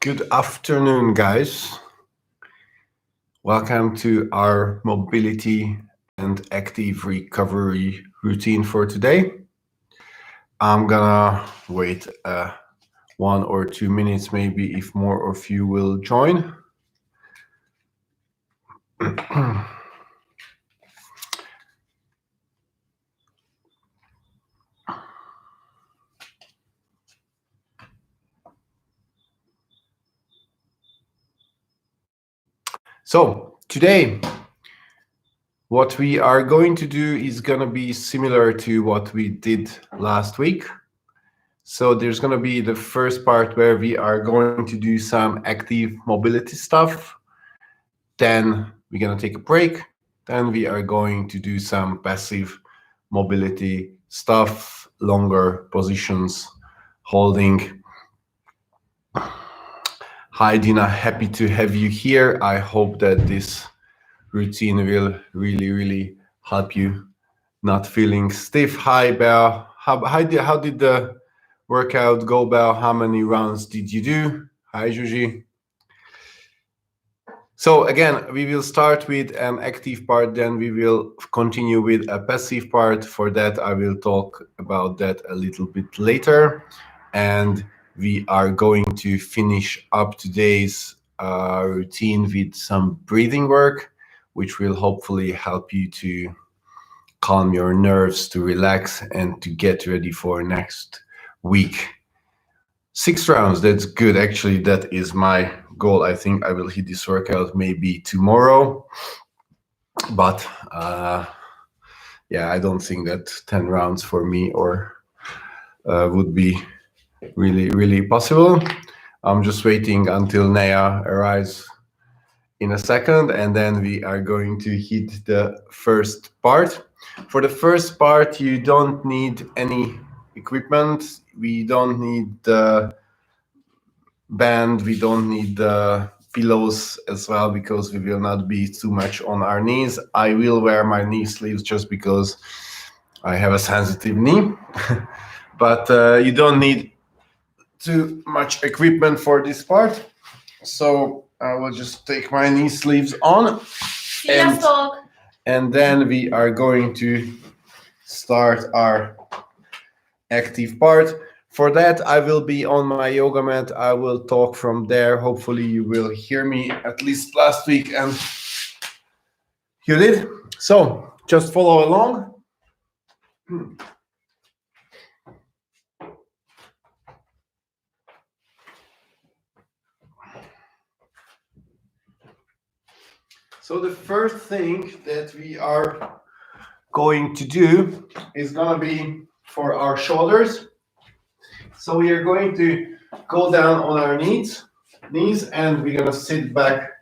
Good afternoon, guys. Welcome to our mobility and active recovery routine for today. I'm gonna wait 1 or 2 minutes, maybe if more of you will join. So today, what we are going to do is gonna be similar to what we did last week. So there's gonna be the first part where we are going to do some active mobility stuff. Then we're gonna take a break. Then we are going to do some passive mobility stuff, longer positions, holding. Hi Dina, happy to have you here. I hope that this routine will really help you not feeling stiff. Hi Belle, how did the workout go, Belle? How many rounds did you do? Hi Juji. So again, we will start with an active part, then we will continue with a passive part. For that, I will talk about that a little bit later. And we are going to finish up today's routine with some breathing work, which will hopefully help you to calm your nerves, to relax, and to get ready for next week. 6 rounds, that's good. Actually, that is my goal. I think I will hit this workout maybe tomorrow. But yeah, I don't think that 10 rounds for me or would be really possible. I'm just waiting until Naya arrives in a second, and then we are going to hit the first part. For the first part, you don't need any equipment. We don't need the band, we don't need the pillows as well, because we will not be too much on our knees. I will wear my knee sleeves just because I have a sensitive knee. But you don't need too much equipment for this part. So I will just take my knee sleeves on, and then we are going to start our active part. For that, I will be on my yoga mat. I will talk from there. Hopefully you will hear me. At least last week and you did. So just follow along. So the first thing that we are going to do is gonna be for our shoulders. So we are going to go down on our knees, and we're gonna sit back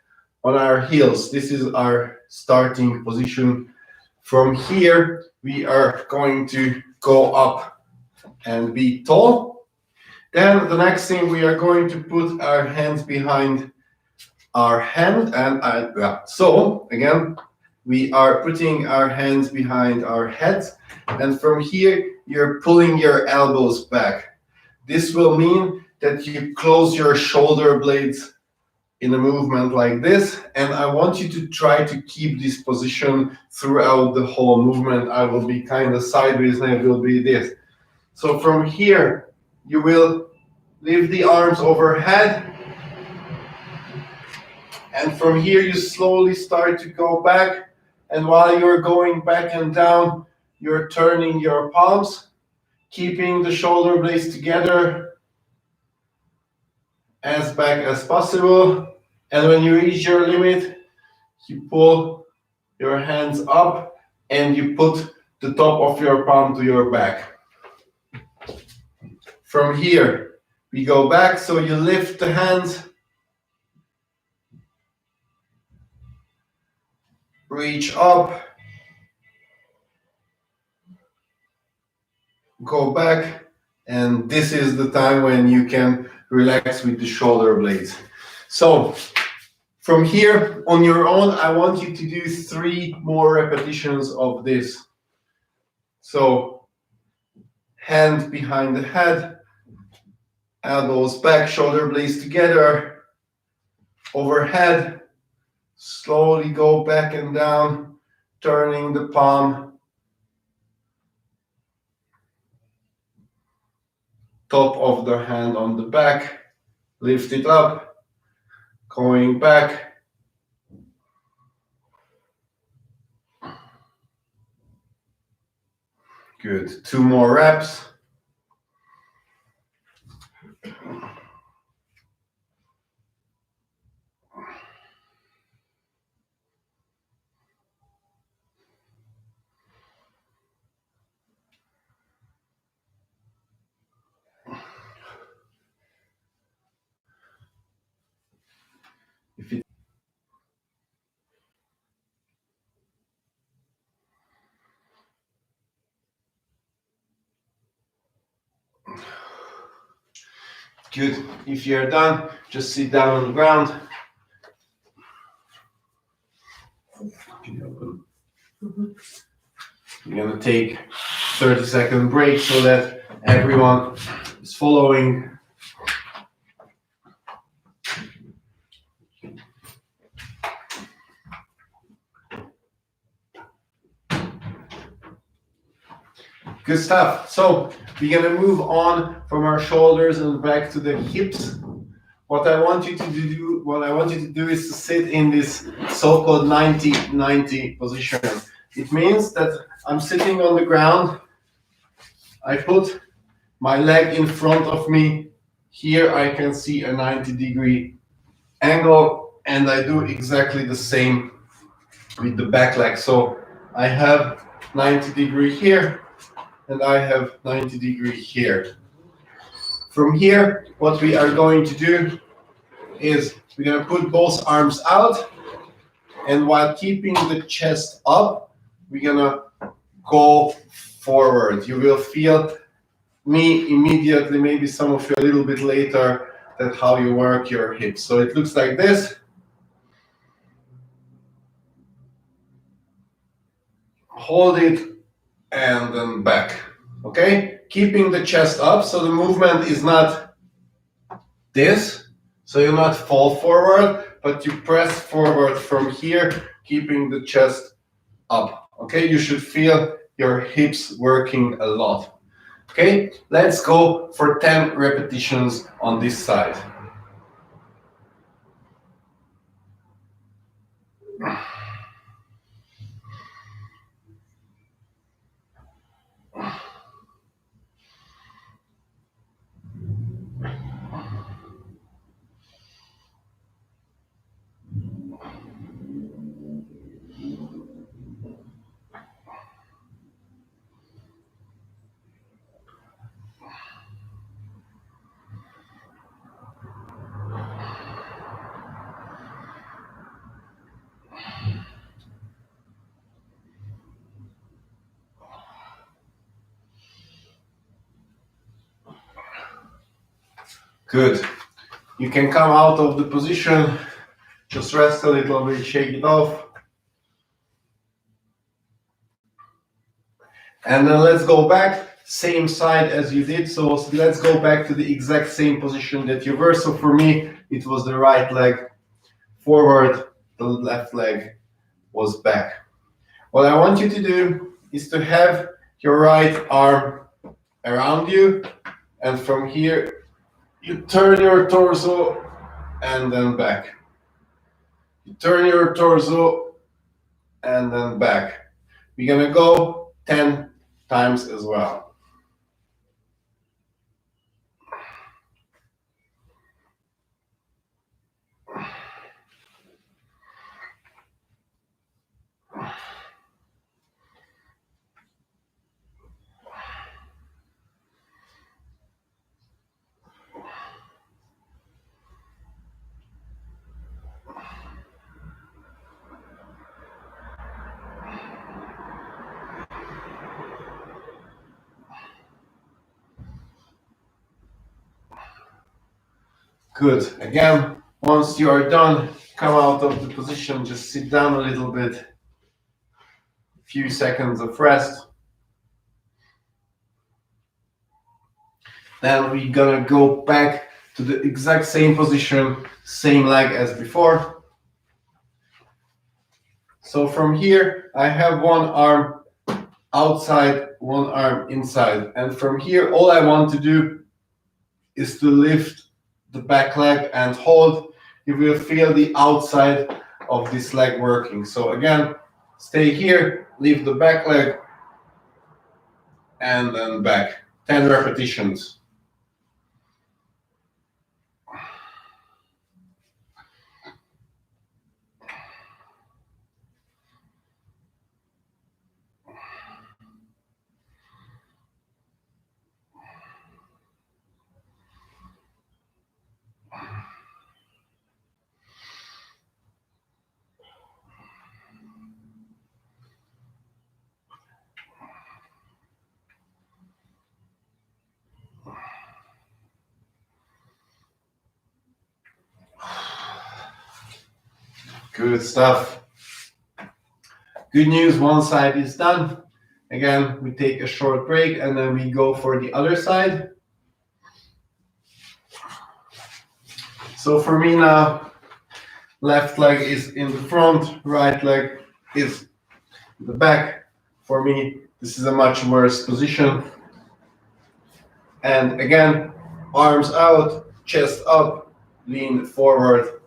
on our heels. This is our starting position. From here, we are going to go up and be tall. Then the next thing, we are going to put our hands behind our hand, and so again, we are putting our hands behind our heads, and from here, you're pulling your elbows back. This will mean that you close your shoulder blades in a movement like this, and I want you to try to keep this position throughout the whole movement. I will be kind of sideways, and it will be this. So from here, you will lift the arms overhead, and from here you slowly start to go back, and while you're going back and down, you're turning your palms, keeping the shoulder blades together as back as possible. And when you reach your limit, you pull your hands up and you put the top of your palm to your back. From here, we go back, so you lift the hands, reach up, go back, and this is the time when you can relax with the shoulder blades. So from here, on your own, I want you to do 3 more repetitions of this. So hand behind the head, Elbows back, shoulder blades together, overhead. Slowly go back and down, turning the palm. Top of the hand on the back, lift it up, going back. Good, 2 more reps. Good. If you're done, just sit down on the ground. We're gonna take 30-second break so that everyone is following. Good stuff. So we're gonna move on from our shoulders and back to the hips. What I want you to do is to sit in this so-called 90-90 position. It means that I'm sitting on the ground. I put my leg in front of me. Here I can see a 90-degree angle, and I do exactly the same with the back leg. So I have 90-degree here, and I have 90-degree here. From here, what we are going to do is we're going to put both arms out, and while keeping the chest up, we're going to go forward. You will feel me immediately, maybe some of you a little bit later, that how you work your hips. So it looks like this. Hold it and then back. Okay? Keeping the chest up, so the movement is not this, so you not fall forward, but you press forward from here, keeping the chest up. Okay? You should feel your hips working a lot. Okay? Let's go for 10 repetitions on this side. Good. You can come out of the position, just rest a little bit, shake it off. And then let's go back, same side as you did. So let's go back to the exact same position that you were. So for me, it was the right leg forward, the left leg was back. What I want you to do is to have your right arm around you, and from here, you turn your torso and then back. You turn your torso and then back. We're gonna go 10 times as well. Good. Again, once you are done, come out of the position, just sit down a little bit. A few seconds of rest. Then we're gonna go back to the exact same position, same leg as before. So from here, I have one arm outside, one arm inside. And from here, all I want to do is to lift the back leg and hold. You will feel the outside of this leg working. So again, stay here, lift the back leg, and then back. 10 repetitions. Good stuff. Good news, one side is done. Again, we take a short break and then we go for the other side. So for me now, left leg is in the front, right leg is in the back. For me, this is a much worse position. And again, arms out, chest up, lean forward,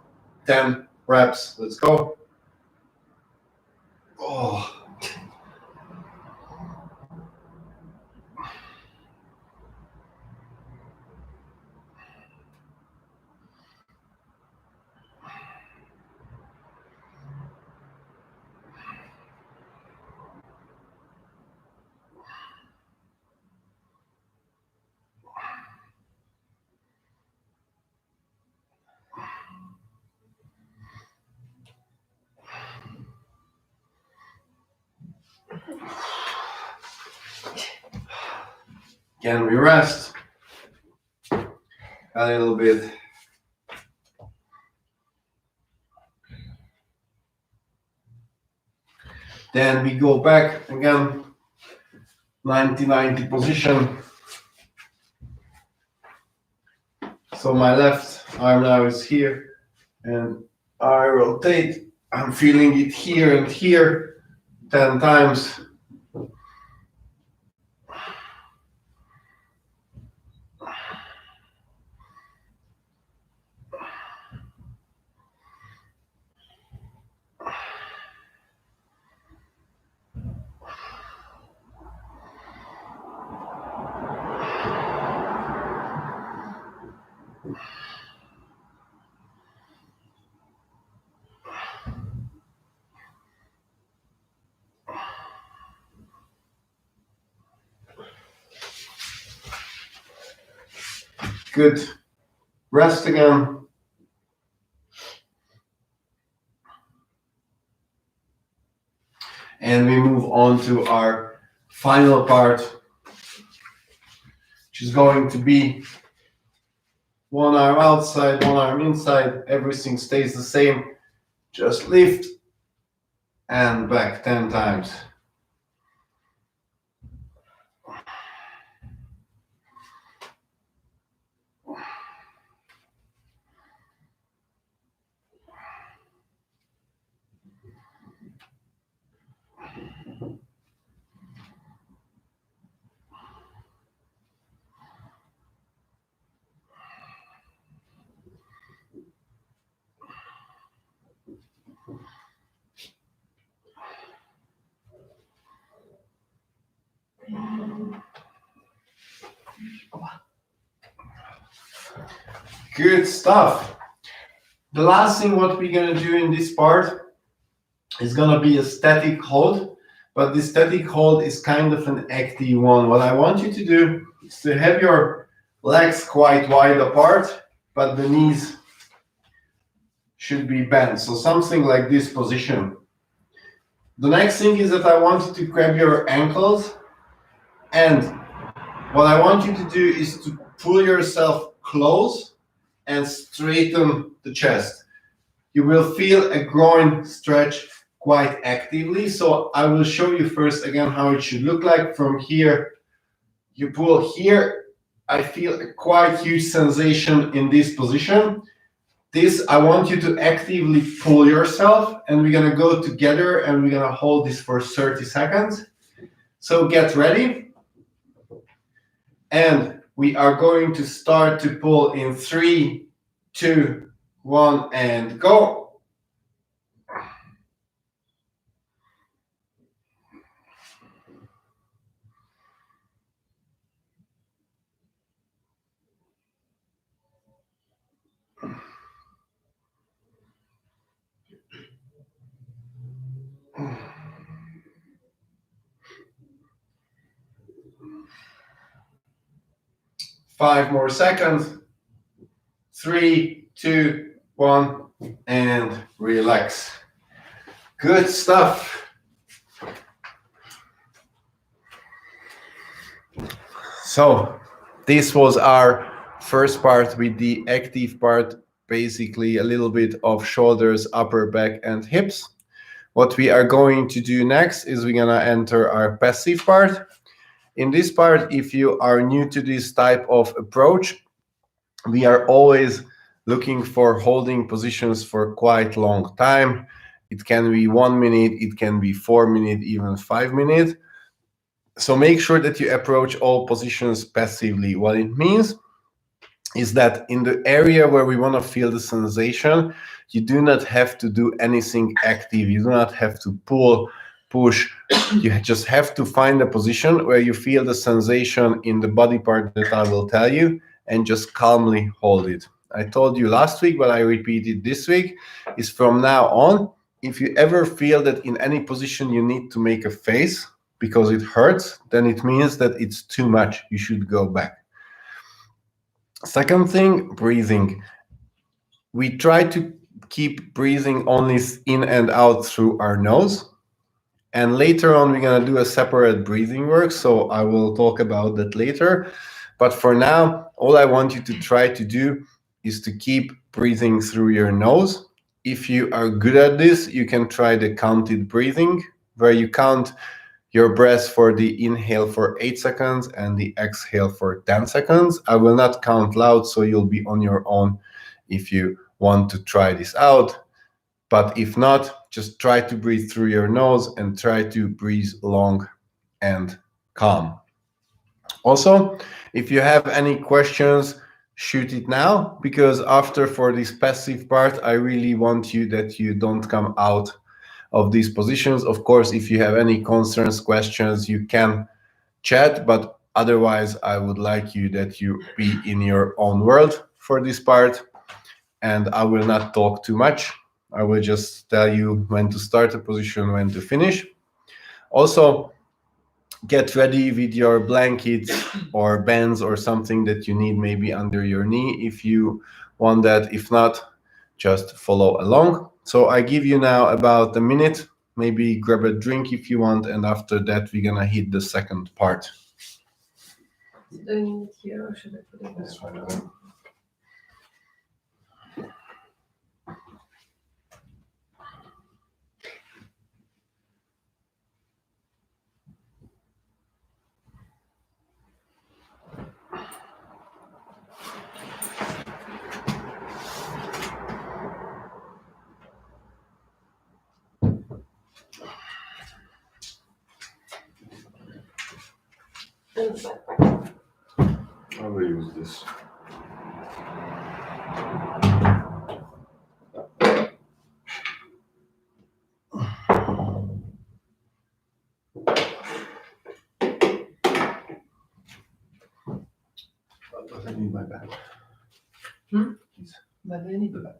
10 reps. Let's go. Oh. Again, we rest a little bit. Then we go back again, 90-90 position. So my left arm now is here and I rotate. I'm feeling it here and here 10 times. Good. Rest again. And we move on to our final part, which is going to be one arm outside, one arm inside. Everything stays the same. Just lift and back 10 times. Good stuff. The last thing what we're gonna do in this part is gonna be a static hold, but the static hold is kind of an active one. What I want you to do is to have your legs quite wide apart, but the knees should be bent. So something like this position. The next thing is that I want you to grab your ankles, and what I want you to do is to pull yourself close and straighten the chest. You will feel a groin stretch quite actively. So I will show you first again how it should look like. From here, you pull here I feel a quite huge sensation in this position. This, I want you to actively pull yourself, and we're gonna go together and we're gonna hold this for 30 seconds. So get ready. And we are going to start to pull in 3, 2, 1, and go. Five more seconds. 3, 2, 1, and relax. Good stuff. So this was our first part with the active part, basically a little bit of shoulders, upper back, and hips. What we are going to do next is we're gonna enter our passive part. In this part, if you are new to this type of approach, we are always looking for holding positions for quite long time. It can be 1 minute, it can be 4 minutes, even 5 minutes. So make sure that you approach all positions passively. What it means is that in the area where we want to feel the sensation, you do not have to do anything active. You do not have to pull, push. You just have to find a position where you feel the sensation in the body part that I will tell you, and just calmly hold it. I told you last week, but I repeat it this week, is from now on, if you ever feel that in any position you need to make a face because it hurts, then it means that it's too much. You should go back. Second thing, breathing. We try to keep breathing only in and out through our nose. And later on, we're going to do a separate breathing work. So I will talk about that later. But for now, all I want you to try to do is to keep breathing through your nose. If you are good at this, you can try the counted breathing, where you count your breath for the inhale for 8 seconds and the exhale for 10 seconds. I will not count loud, so you'll be on your own if you want to try this out. But if not, just try to breathe through your nose and try to breathe long and calm. Also, if you have any questions, shoot it now, because after, for this passive part, I really want you that you don't come out of these positions. Of course, if you have any concerns, questions, you can chat, but otherwise I would like you that you be in your own world for this part, and I will not talk too much. I will just tell you when to start a position, when to finish. Also, get ready with your blankets or bands or something that you need maybe under your knee if you want that. If not, just follow along. So I give you now about a minute, maybe grab a drink if you want, and after that we're gonna hit the second part. Do you need it here or should I put it That's there? right. I will use this. But I need my bag. Please. But I need The bag.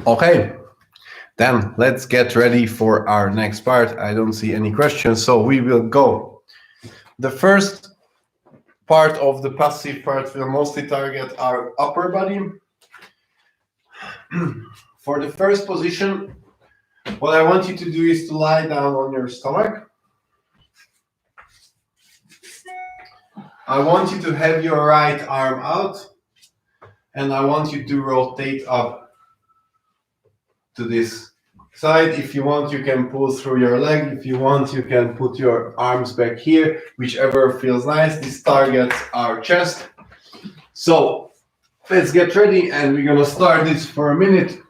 Okay, then let's get ready for our next part. I don't see any questions, so we will go. The first part of the passive part will mostly target our upper body. For the first position, what I want you to do is to lie down on your stomach. I want you to have your right arm out, and I want you to rotate up to this side. If you want, you can pull through your leg. If you want, you can put your arms back here, whichever feels nice. This targets our chest. So let's get ready, and we're gonna start this for a minute.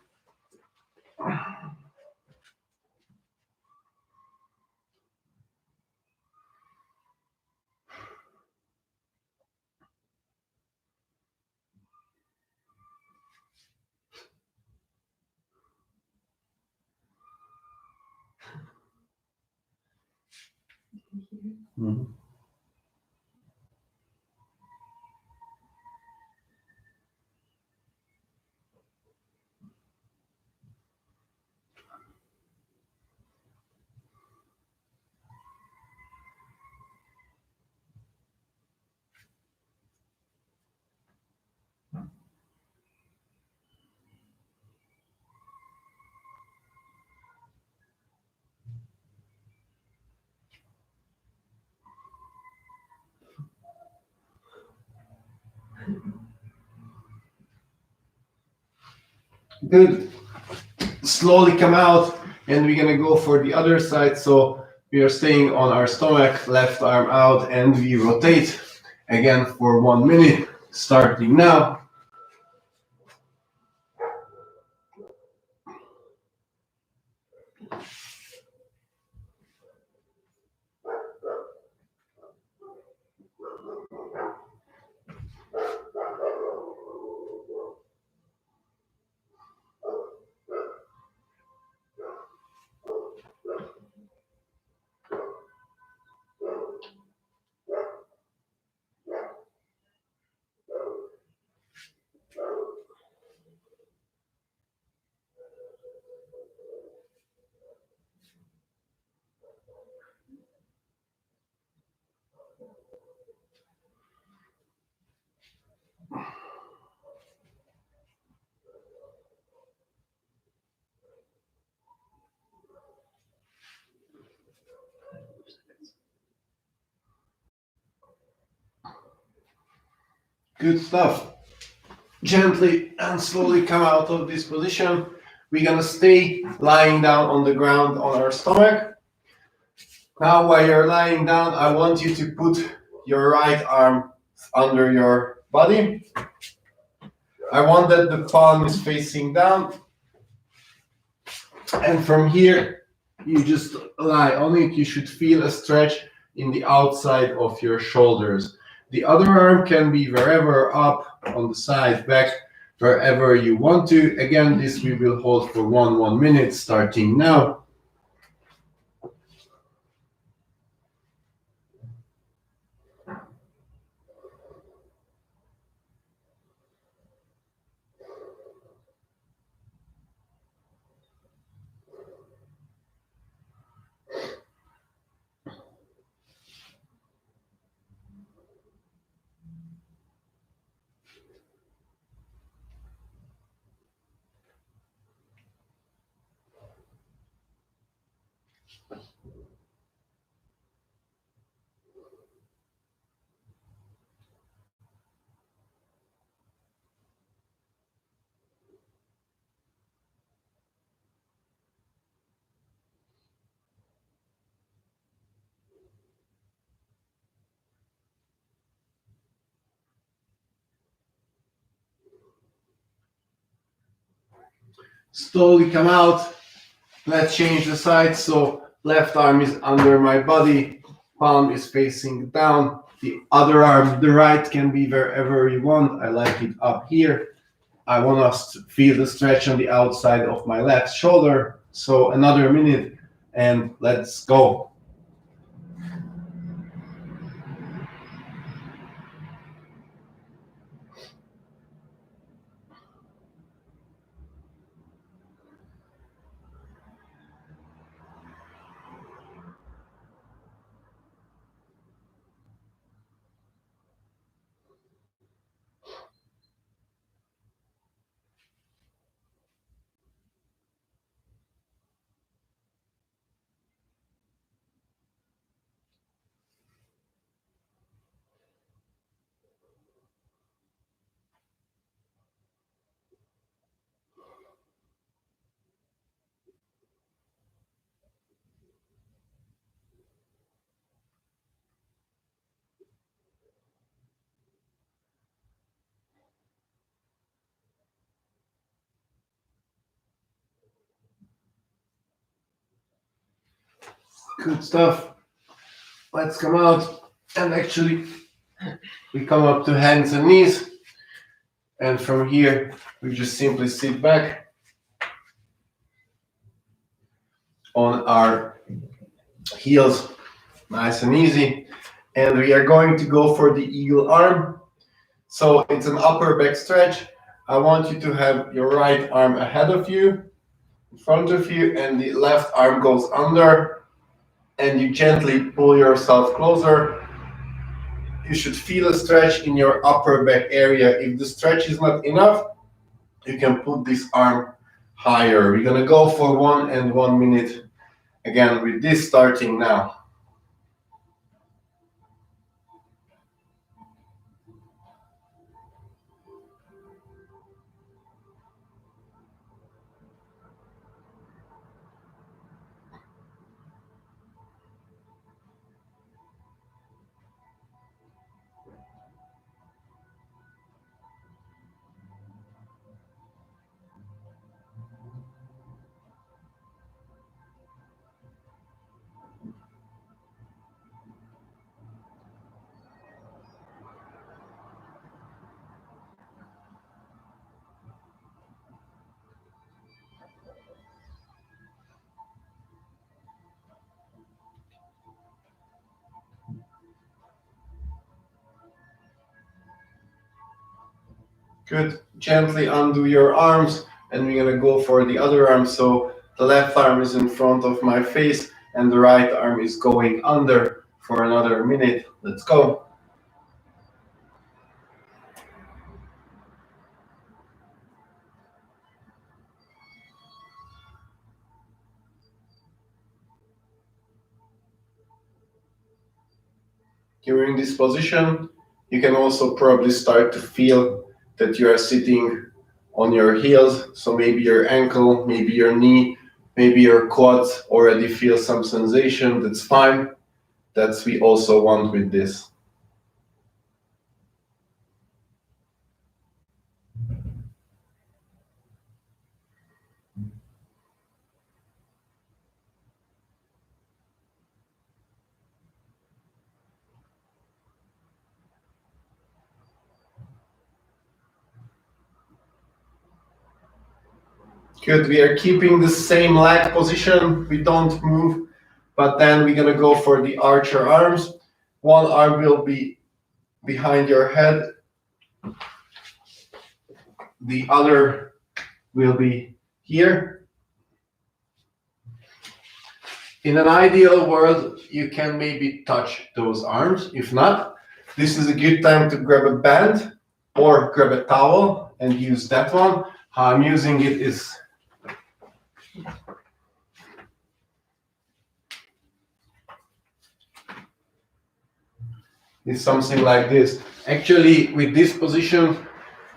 Mhm. Good. Slowly come out, and we're gonna go for the other side. So we are staying on our stomach, left arm out, and we rotate again for 1 minute, starting now. Good stuff. Gently and slowly come out of this position. We're gonna stay lying down on the ground on our stomach. Now, while you're lying down, I want you to put your right arm under your body. I want that the palm is facing down. And from here, you just lie on it. You should feel a stretch in the outside of your shoulders. The other arm can be wherever, up, on the side, back, wherever you want to. Again, this we will hold for 1 minute, starting now. Slowly come out. Let's change the side. So left arm is under my body, palm is facing down. The other arm, the right, can be wherever you want. I like it up here. I want us to feel the stretch on the outside of my left shoulder. So another minute, and let's go. Good stuff. Let's come out and actually we come up to hands and knees. And from here, we just simply sit back on our heels, nice and easy. And we are going to go for the eagle arm. So it's an upper back stretch. I want you to have your right arm ahead of you, in front of you, and the left arm goes under, and you gently pull yourself closer. You should feel a stretch in your upper back area. If the stretch is not enough, you can put this arm higher. We're gonna go for 1 minute again with this starting now. Good. Gently undo your arms, and we're gonna go for the other arm. So the left arm is in front of my face, and the right arm is going under for another minute. Let's go. During this position, you can also probably start to feel that you are sitting on your heels. So maybe your ankle, maybe your knee, maybe your quads already feel some sensation. That's fine. That's we also want with this. Good, we are keeping the same leg position. We don't move, but then we're gonna go for the archer arms. One arm will be behind your head. The other will be here. In an ideal world, you can maybe touch those arms. If not, this is a good time to grab a band or grab a towel and use that one. How I'm using it is something like this. Actually, with this position,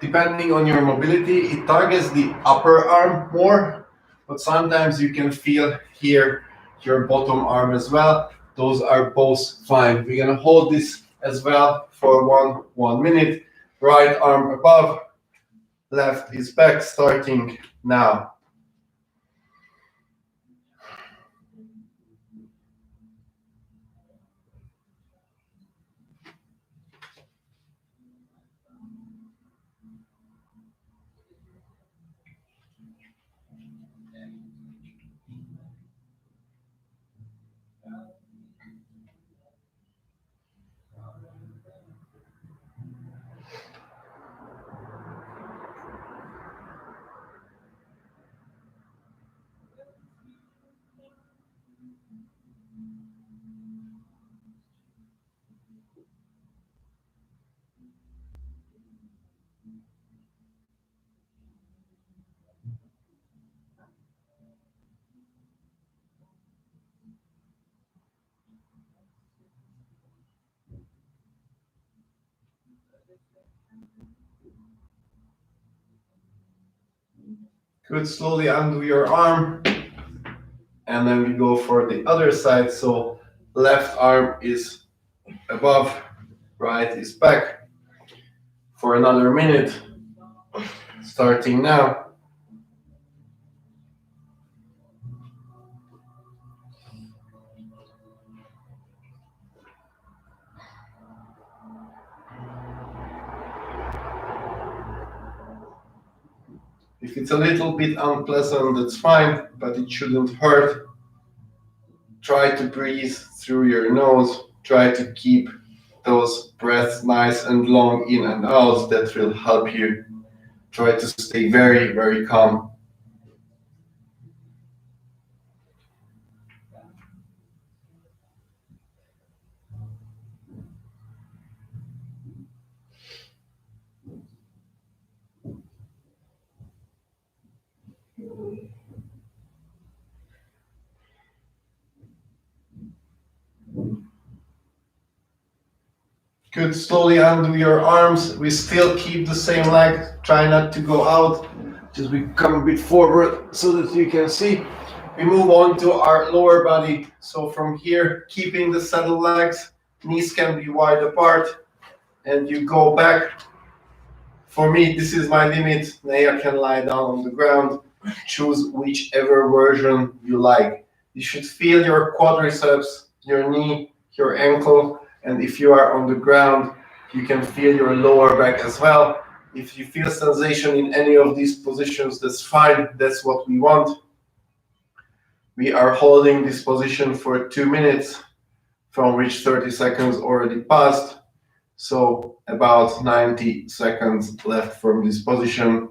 depending on your mobility, it targets the upper arm more, but sometimes you can feel here your bottom arm as well. Those are both fine. We're gonna hold this as well for 1 minute. Right arm above, left is back, starting now. Good, slowly undo your arm. And then we go for the other side. So left arm is above, right is back for another minute, starting now. If it's a little bit unpleasant, that's fine, but it shouldn't hurt. Try to breathe through your nose. Try to keep those breaths nice and long in and out. That will help you. Try to stay very, very calm. Good. Slowly undo your arms. We still keep the same leg. Try not to go out. Just we come a bit forward so that you can see. We move on to our lower body. So from here, keeping the saddle legs, knees can be wide apart, and you go back. For me, this is my limit. Naya can lie down on the ground. Choose whichever version you like. You should feel your quadriceps, your knee, your ankle, and if you are on the ground, you can feel your lower back as well. If you feel sensation in any of these positions, that's fine. That's what we want. We are holding this position for 2 minutes, from which 30 seconds already passed. So about 90 seconds left from this position.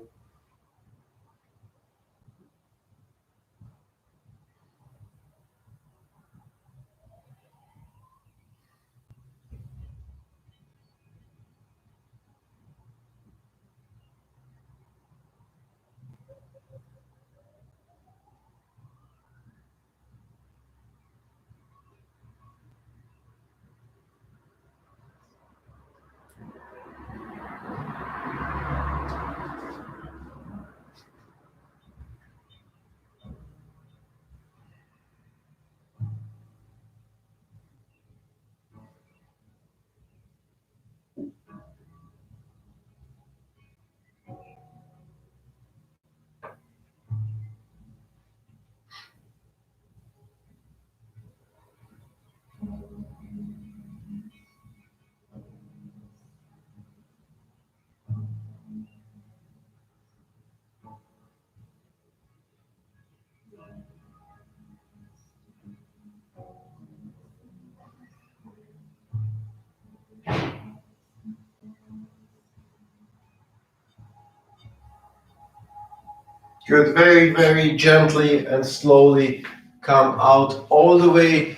Good. Very, very gently and slowly come out all the way.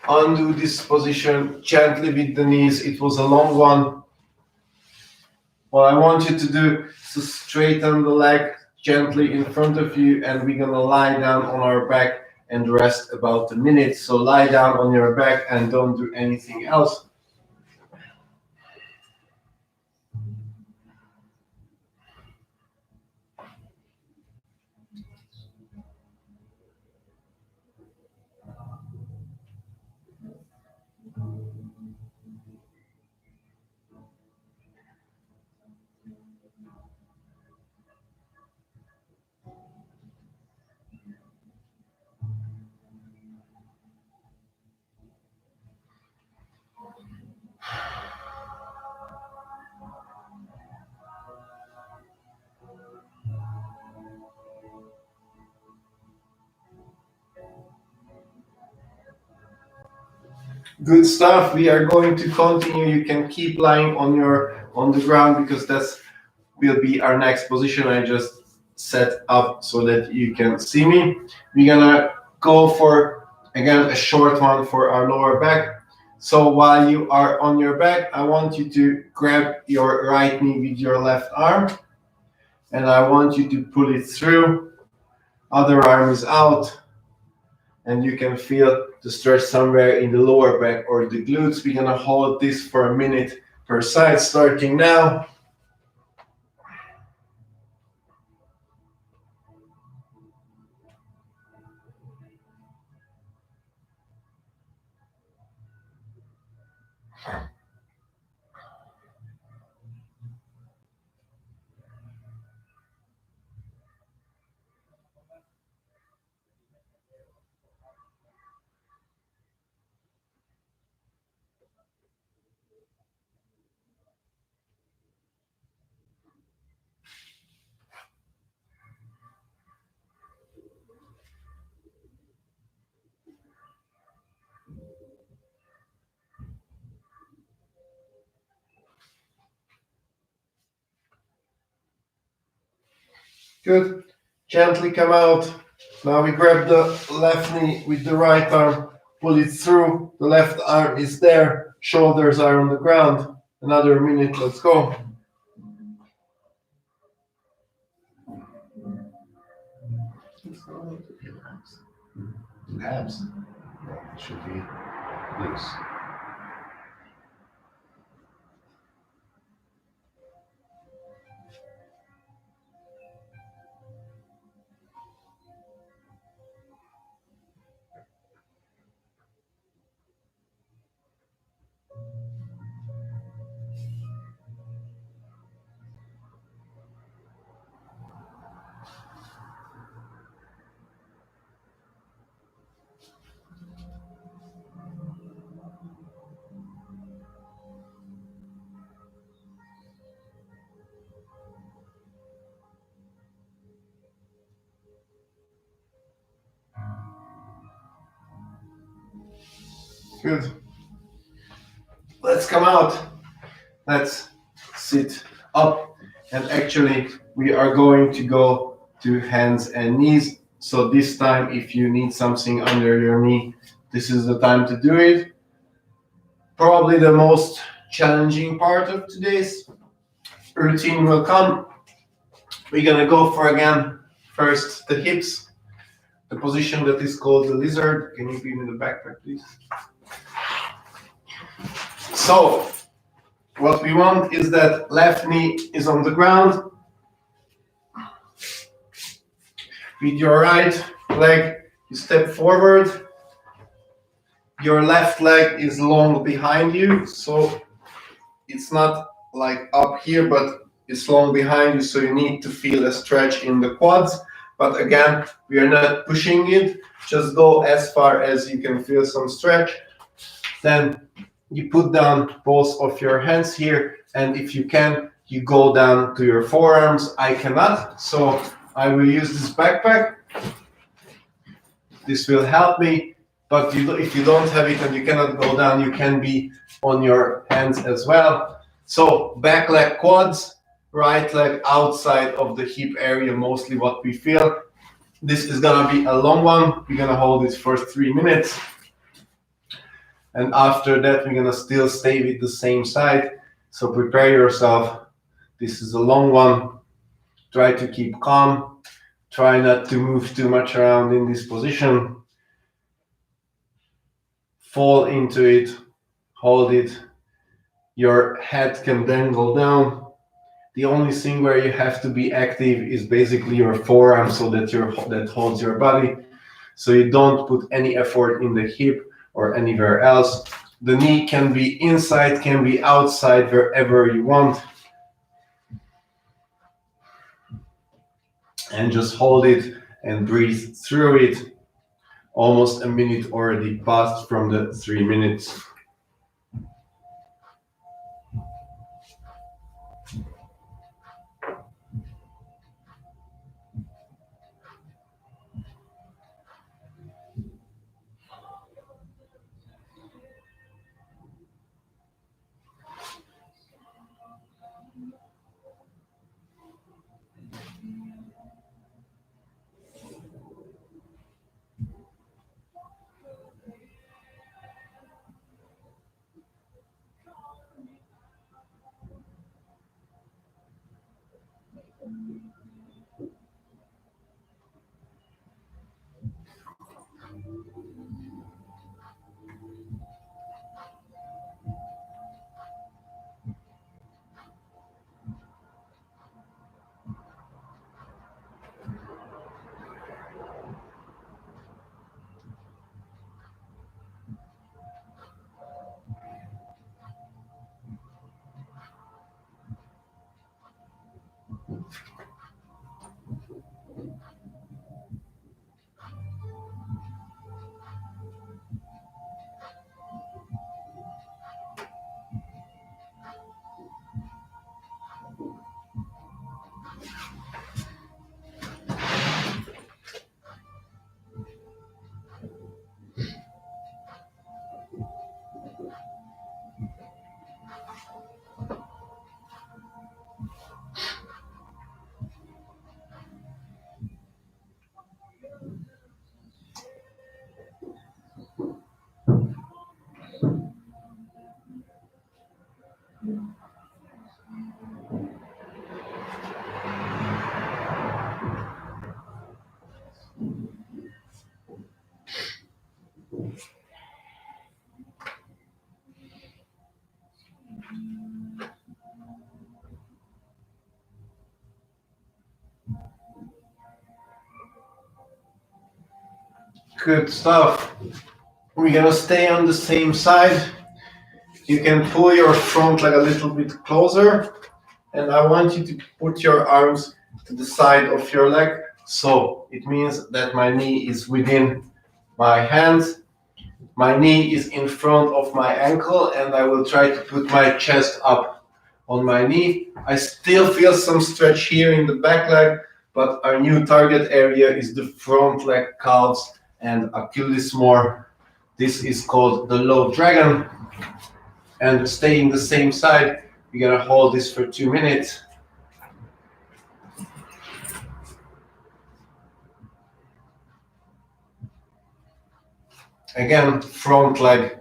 Undo this position gently with the knees. It was a long one. What I want you to do is to straighten the leg gently in front of you, and we're gonna lie down on our back and rest about a minute. So lie down on your back and don't do anything else. Good stuff. We are going to continue. You can keep lying on the ground because that's will be our next position. I just set up so that you can see me. We're gonna go for again a short one for our lower back. So while you are on your back, I want you to grab your right knee with your left arm, and I want you to pull it through. Other arm is out, and you can feel the stretch somewhere in the lower back or the glutes. We're gonna hold this for a minute per side, starting now. Good. Gently come out. Now we grab the left knee with the right arm, pull it through. The left arm is there, shoulders are on the ground. Another minute, let's go. Abs should be loose. Good. Let's come out. Let's sit up. And actually, we are going to go to hands and knees. So this time, if you need something under your knee, this is the time to do it. Probably the most challenging part of today's routine will come. We're gonna go for again, first the hips, the position that is called the lizard. Can you give me the backpack, please? So, what we want is that left knee is on the ground. With your right leg, you step forward. Your left leg is long behind you, so it's not like up here, but it's long behind you, so you need to feel a stretch in the quads. But again, we are not pushing it. Just go as far as you can feel some stretch. Then you put down both of your hands here, and if you can, you go down to your forearms. I cannot, so I will use this backpack. This will help me, but if you don't have it and you cannot go down, you can be on your hands as well. So back leg quads, right leg outside of the hip area, mostly what we feel. This is gonna be a long one. We're gonna hold it for 3 minutes. And after that, we're gonna still stay with the same side. So prepare yourself. This is a long one. Try to keep calm. Try not to move too much around in this position. Fall into it, hold it. Your head can dangle down. The only thing where you have to be active is basically your forearm, so that that holds your body. So you don't put any effort in the hip or anywhere else. The knee can be inside, can be outside, wherever you want. And just hold it and breathe through it. Almost a minute already passed from the 3 minutes. Good stuff. We're gonna stay on the same side. You can pull your front leg a little bit closer, and I want you to put your arms to the side of your leg. So it means that my knee is within my hands, my knee is in front of my ankle, and I will try to put my chest up on my knee. I still feel some stretch here in the back leg, but our new target area is the front leg, calves, and Achilles more. This is called the low dragon. And staying the same side, we're gonna hold this for 2 minutes. Again, front leg,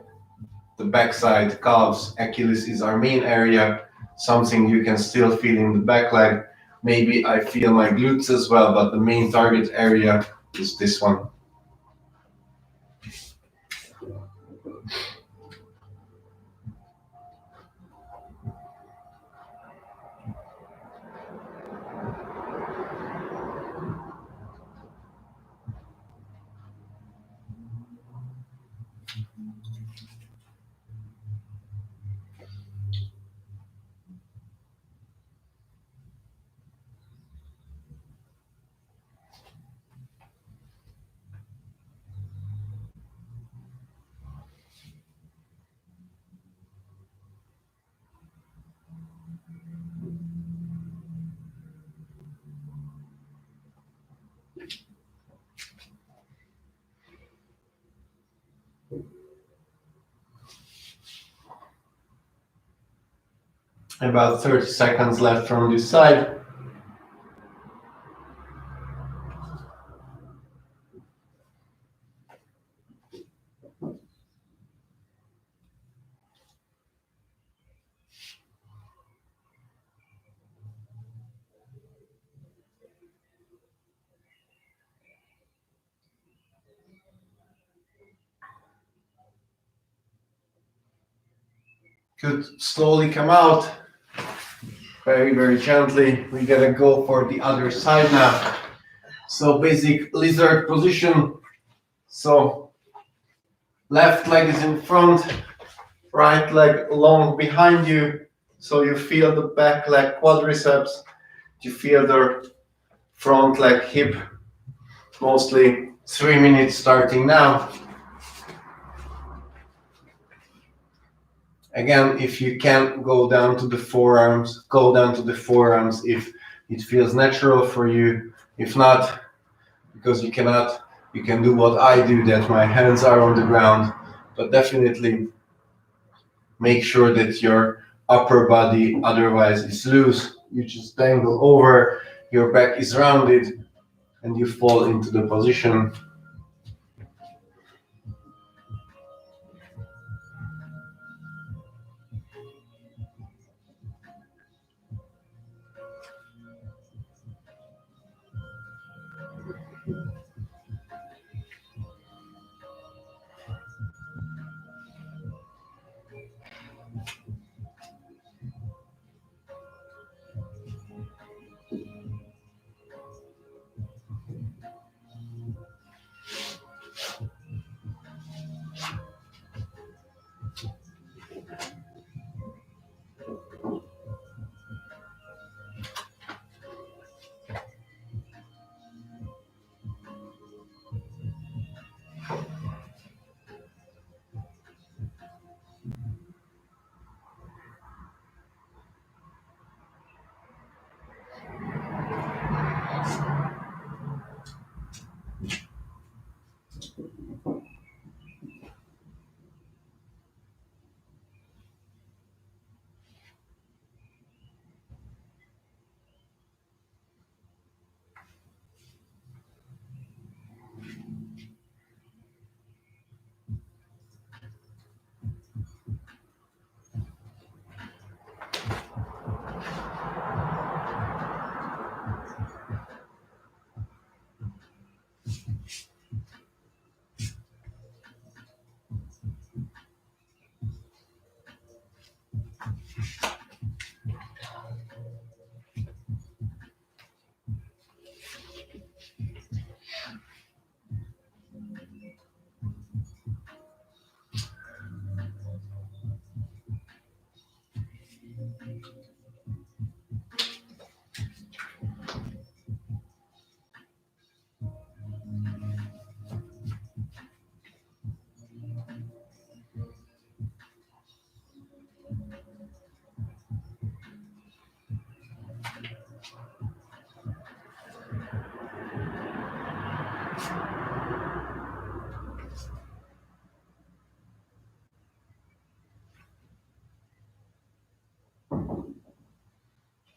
the back side, calves, Achilles is our main area. Something you can still feel in the back leg. Maybe I feel my glutes as well, but the main target area is this one. About 30 seconds left from this side. Could slowly come out. Very, very gently. We're gonna go for the other side now. So basic lizard position. So left leg is in front, right leg long behind you. So you feel the back leg quadriceps. You feel the front leg hip. Mostly 3 minutes starting now. Again, if you can go down to the forearms, go down to the forearms if it feels natural for you. If not, because you cannot, you can do what I do, that my hands are on the ground, but definitely make sure that your upper body otherwise is loose. You just dangle over, your back is rounded, and you fall into the position.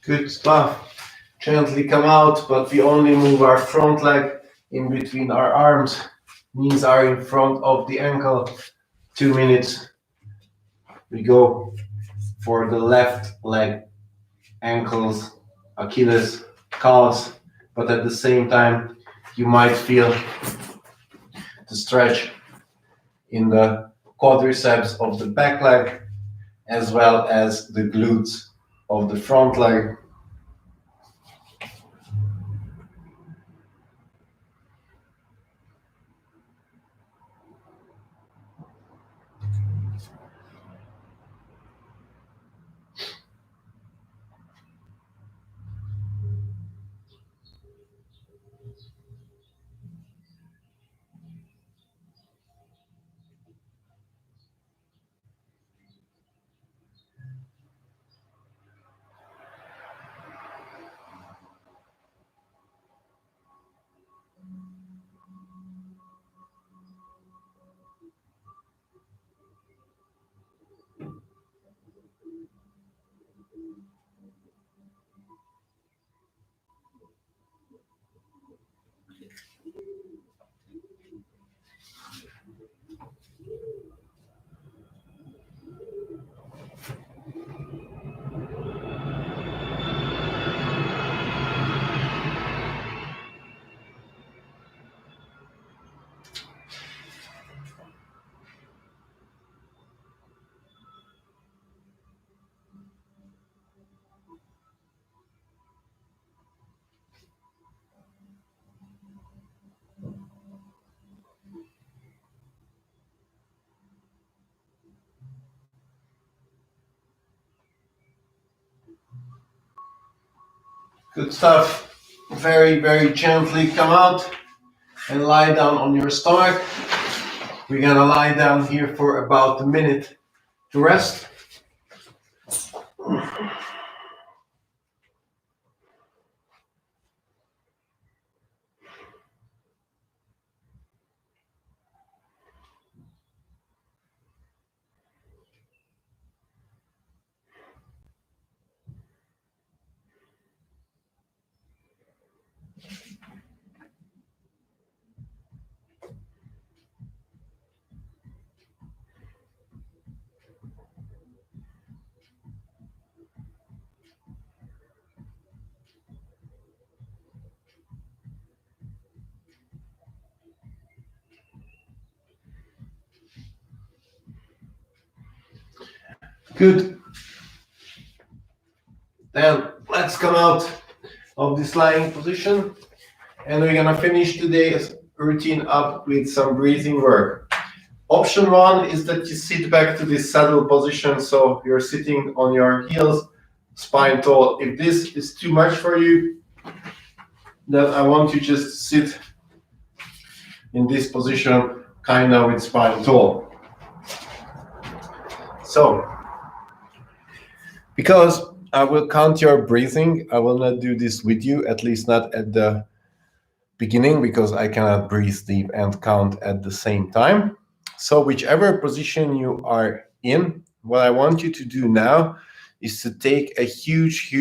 Good stuff. Gently come out, but we only move our front leg in between our arms. Knees are in front of the ankle. 2 minutes. We go for the left leg, ankles, Achilles, calves, but at the same time, you might feel the stretch in the quadriceps of the back leg as well as the glutes of the front leg. Good stuff. Very, very gently come out and lie down on your stomach. We're gonna lie down here for about a minute to rest. Good. Then let's come out of this lying position and we're gonna finish today's routine up with some breathing work. Option one is that you sit back to this saddle position, so you're sitting on your heels, spine tall. If this is too much for you, then I want you just sit in this position, kind of with spine tall. So, because I will count your breathing, I will not do this with you, at least not at the beginning, because I cannot breathe deep and count at the same time. So whichever position you are in, what I want you to do now is to take a huge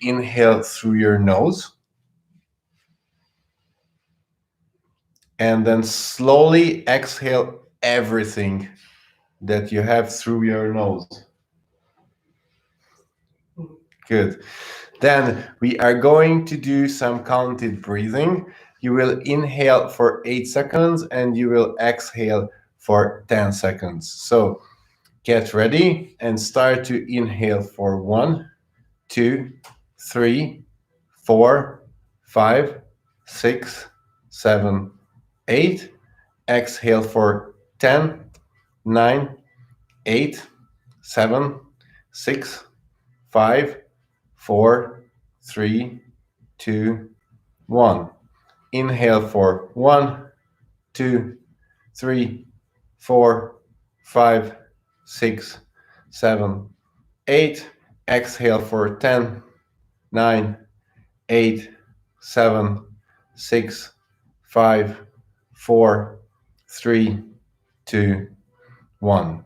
inhale through your nose. And then slowly exhale everything that you have through your nose. Good. Then we are going to do some counted breathing. You will inhale for 8 seconds and you will exhale for 10 seconds. So get ready and start to inhale for 1, 2, 3, 4, 5, 6, 7, 8. Exhale for 10, 9, 8, 7, 6, 5, 4, 3, 2, 1. Inhale for 1, 2, 3, 4, 5, 6, 7, 8. Exhale for 10, 9, 8, 7, 6, 5, 4, 3, 2, 1.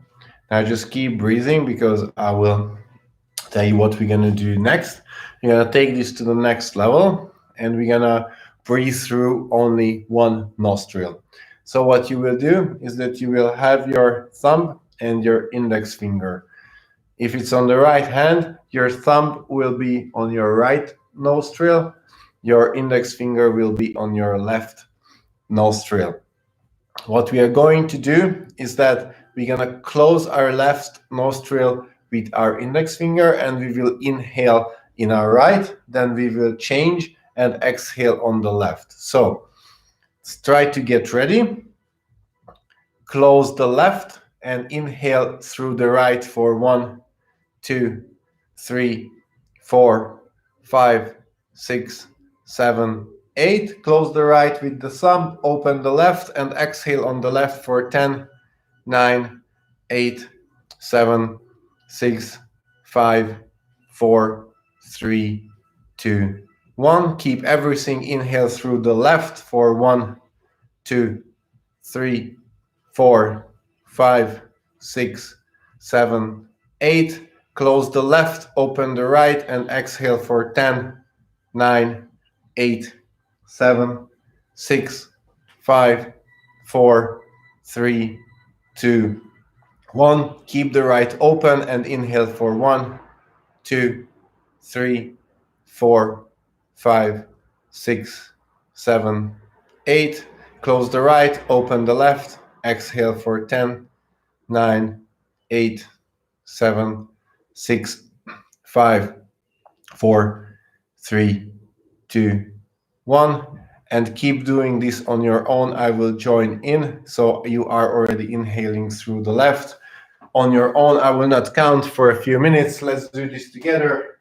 Now just keep breathing because I will tell you what we're gonna do next. We're gonna take this to the next level, and we're gonna breathe through only one nostril. So what you will do is that you will have your thumb and your index finger. If it's on the right hand, your thumb will be on your right nostril, your index finger will be on your left nostril. What we are going to do is that we're going to close our left nostril with our index finger, and we will inhale in our right, then we will change and exhale on the left. So let's try to get ready. Close the left and inhale through the right for 1, 2, 3, 4, 5, 6, 7, 8. Close the right with the thumb, open the left, and exhale on the left for 10, 9, 8, 7, 6, 5, 4, 3, 2, 1. Keep everything. Inhale through the left for 1, 2, 3, 4, 5, 6, 7, 8. Close the left, open the right, and exhale for 10, 9, 8, 7, 6, 5, 4, 3, 2, 1. Keep the right open and inhale for 1, 2, 3, 4, 5, 6, 7, 8. Close the right, open the left, exhale for 10, 9, 8, 7, 6, 5, 4, 3, 2, 1. And keep doing this on your own. I will join in. So you are already inhaling through the left. On your own, I will not count for a few minutes. Let's do this together.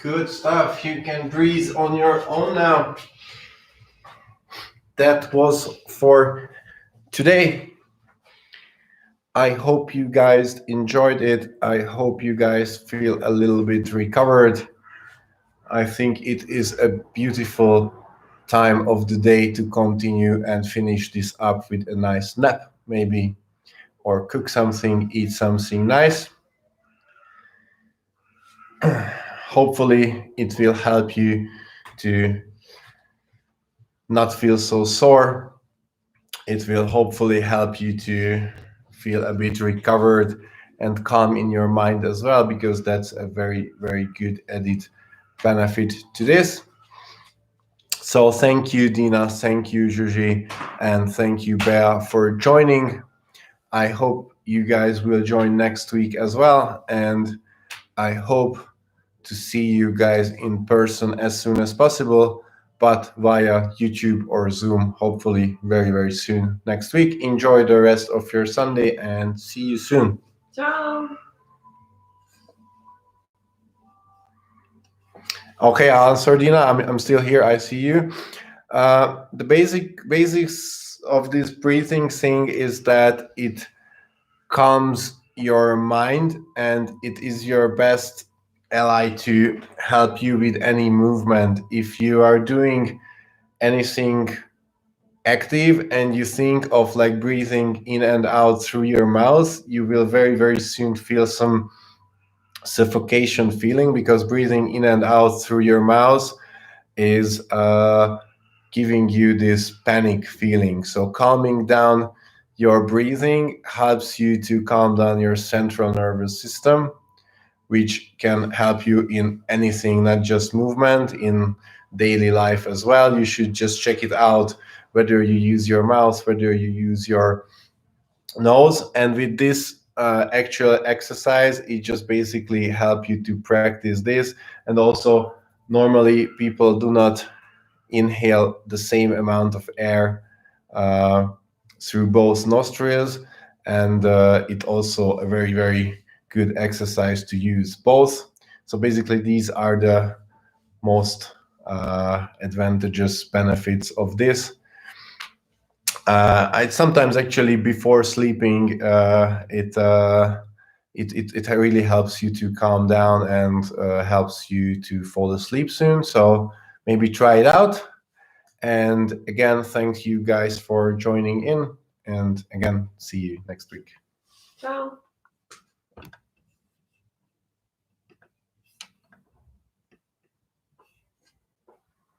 Good stuff. You can breathe on your own now. That was for today. I hope you guys enjoyed it. I hope you guys feel a little bit recovered. I think it is a beautiful time of the day to continue and finish this up with a nice nap, maybe, or cook something, eat something nice. Hopefully, it will help you to not feel so sore. It will hopefully help you to feel a bit recovered and calm in your mind as well, because that's a very, very good added benefit to this. So thank you, Dina, thank you, Juji, and thank you, Bea, for joining. I hope you guys will join next week as well, and I hope to see you guys in person as soon as possible, but via YouTube or Zoom, hopefully very, very soon next week. Enjoy the rest of your Sunday and see you soon. Ciao. Okay, I'll answer, Dina. I'm still here. I see you. The basics of this breathing thing is that it calms your mind and it is your best ally to help you with any movement. If you are doing anything active and you think of like breathing in and out through your mouth, you will very soon feel some suffocation feeling, because breathing in and out through your mouth is giving you this panic feeling. So calming down your breathing helps you to calm down your central nervous system, which can help you in anything, not just movement, in daily life as well. You should just check it out, whether you use your mouth, whether you use your nose. And with this actual exercise, it just basically help you to practice this. And also, normally people do not inhale the same amount of air uh, through both nostrils, and it also a very good exercise to use both. So basically these are the most advantageous benefits of this. I sometimes actually before sleeping, it really helps you to calm down and helps you to fall asleep soon. So maybe try it out. And again, thank you guys for joining in. And again, see you next week. Ciao.